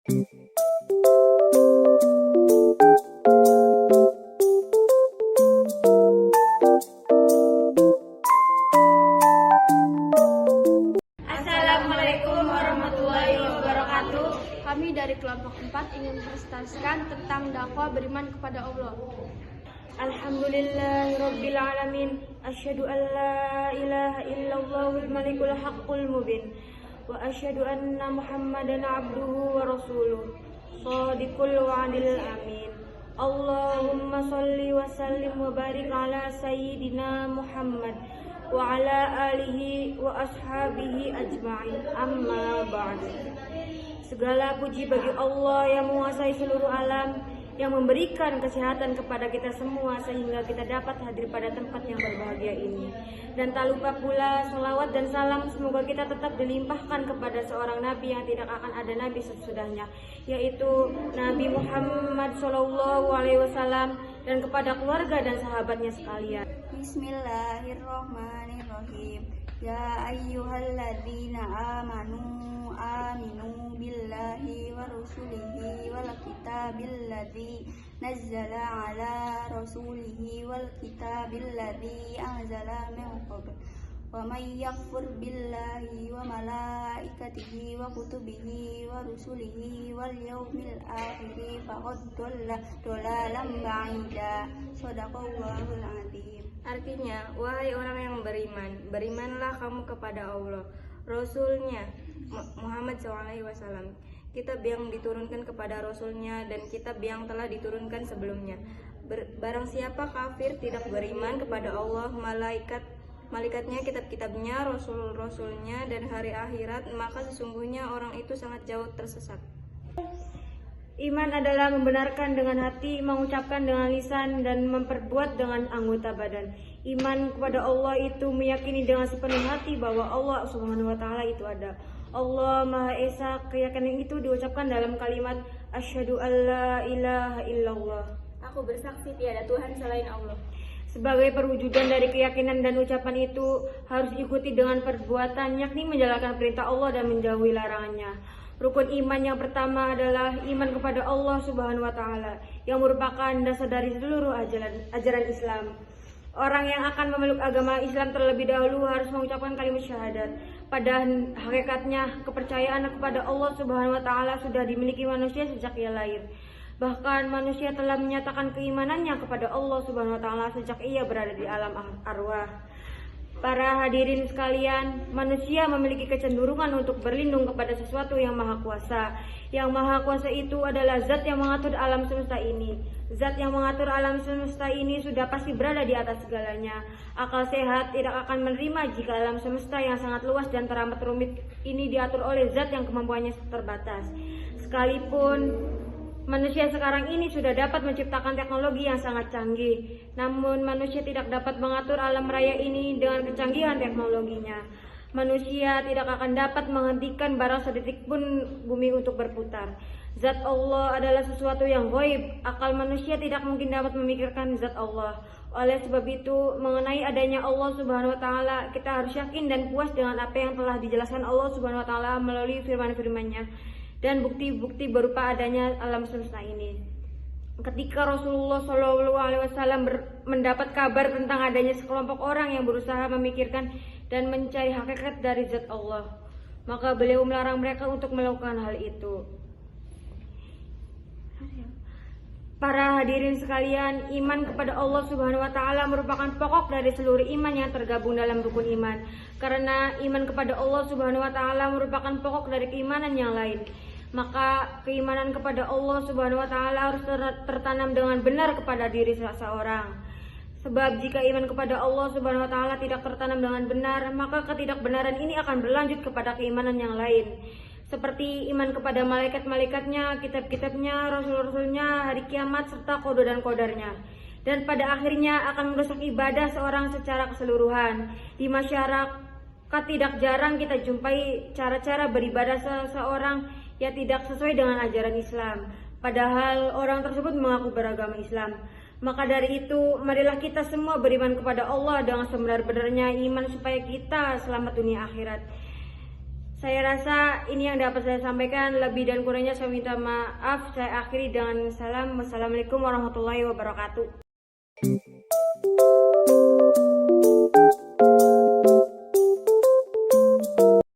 Assalamualaikum warahmatullahi wabarakatuh. Kami dari kelompok 4 ingin mempresentasikan tentang dakwah beriman kepada Allah. Alhamdulillahirabbil alamin. Asyhadu an la ilaha illallahul malikul haqqul mubin. Wa asyhadu anna Muhammadan abduhu wa rasuluh. Shadiqul wa'dil amin. Allahumma shalli wa sallim wa barik ala sayyidina Muhammad wa ala alihi wa ashabihi ajma'in. Amma ba'du. Segala puji bagi Allah yang menguasai seluruh alam, yang memberikan kesehatan kepada kita semua sehingga kita dapat hadir pada tempat yang berbahagia ini. Dan tak lupa pula sholawat dan salam semoga kita tetap dilimpahkan kepada seorang nabi yang tidak akan ada nabi sesudahnya, yaitu Nabi Muhammad SAW, dan kepada keluarga dan sahabatnya sekalian. Bismillahirrahmanirrahim. Ya ayyuhalladzina aminu billahi wa rasulihi wal kitabil ladzi nazzala ala rasulihi wal kitabil ladzi anzala min qabl wa may yakfur billahi wa malaikatihi wa kutubihi wa rusulihi wal yawmil akhir faqad dhalalan ba'ida. Shadaqallahul azim. Artinya, wahai orang yang beriman, berimanlah kamu kepada Allah, Rasulnya Muhammad SAW, kitab yang diturunkan kepada Rasulnya dan kitab yang telah diturunkan sebelumnya. Barang siapa kafir tidak beriman kepada Allah, malaikatnya, kitab-kitabnya, rasul-rasulnya, dan hari akhirat, maka sesungguhnya orang itu sangat jauh tersesat. Iman adalah membenarkan dengan hati, mengucapkan dengan lisan, dan memperbuat dengan anggota badan. Iman kepada Allah itu meyakini dengan sepenuh hati bahwa Allah Subhanahu wa Ta'ala itu ada. Allah Maha Esa. Keyakinan itu diucapkan dalam kalimat asyhadu alla ilaha illallah. Aku bersaksi tiada Tuhan selain Allah. Sebagai perwujudan dari keyakinan dan ucapan itu harus diikuti dengan perbuatan, yakni menjalankan perintah Allah dan menjauhi larangannya. Rukun iman yang pertama adalah iman kepada Allah Subhanahu wa Ta'ala, yang merupakan dasar dari seluruh ajaran Islam. Orang yang akan memeluk agama Islam terlebih dahulu harus mengucapkan kalimat syahadat. Pada hakikatnya, kepercayaan kepada Allah Subhanahu wa Ta'ala sudah dimiliki manusia sejak ia lahir. Bahkan manusia telah menyatakan keimanannya kepada Allah Subhanahu wa Ta'ala sejak ia berada di alam arwah. Para hadirin sekalian, manusia memiliki kecenderungan untuk berlindung kepada sesuatu yang maha kuasa. Yang maha kuasa itu adalah zat yang mengatur alam semesta ini. Zat yang mengatur alam semesta ini sudah pasti berada di atas segalanya. Akal sehat tidak akan menerima jika alam semesta yang sangat luas dan teramat rumit ini diatur oleh zat yang kemampuannya terbatas. Sekalipun manusia sekarang ini sudah dapat menciptakan teknologi yang sangat canggih, namun manusia tidak dapat mengatur alam raya ini dengan kecanggihan teknologinya. Manusia tidak akan dapat menghentikan barang sedetik pun bumi untuk berputar. Zat Allah adalah sesuatu yang gaib. Akal manusia tidak mungkin dapat memikirkan zat Allah. Oleh sebab itu, mengenai adanya Allah Subhanahu wa Ta'ala, kita harus yakin dan puas dengan apa yang telah dijelaskan Allah Subhanahu wa Ta'ala melalui firman-firman-Nya dan bukti-bukti berupa adanya alam semesta ini. Ketika Rasulullah SAW mendapat kabar tentang adanya sekelompok orang yang berusaha memikirkan dan mencari hakikat dari zat Allah, maka beliau melarang mereka untuk melakukan hal itu. Para hadirin sekalian, iman kepada Allah Subhanahu wa Ta'ala merupakan pokok dari seluruh iman yang tergabung dalam rukun iman. Karena iman kepada Allah Subhanahu wa Ta'ala merupakan pokok dari keimanan yang lain, maka keimanan kepada Allah Subhanahu wa Ta'ala harus tertanam dengan benar kepada diri seseorang. Sebab jika iman kepada Allah Subhanahu wa Ta'ala tidak tertanam dengan benar, maka ketidakbenaran ini akan berlanjut kepada keimanan yang lain, seperti iman kepada malaikat-malaikatnya, kitab-kitabnya, rasul-rasulnya, hari kiamat, serta qada dan qadarnya. Dan pada akhirnya akan merusak ibadah seorang secara keseluruhan. Di masyarakat tidak jarang kita jumpai cara-cara beribadah seseorang yang tidak sesuai dengan ajaran Islam, padahal orang tersebut mengaku beragama Islam. Maka dari itu, marilah kita semua beriman kepada Allah dengan sebenar-benarnya iman supaya kita selamat dunia akhirat. Saya rasa ini yang dapat saya sampaikan. Lebih dan kurangnya saya minta maaf. Saya akhiri dengan salam. Wassalamualaikum warahmatullahi wabarakatuh.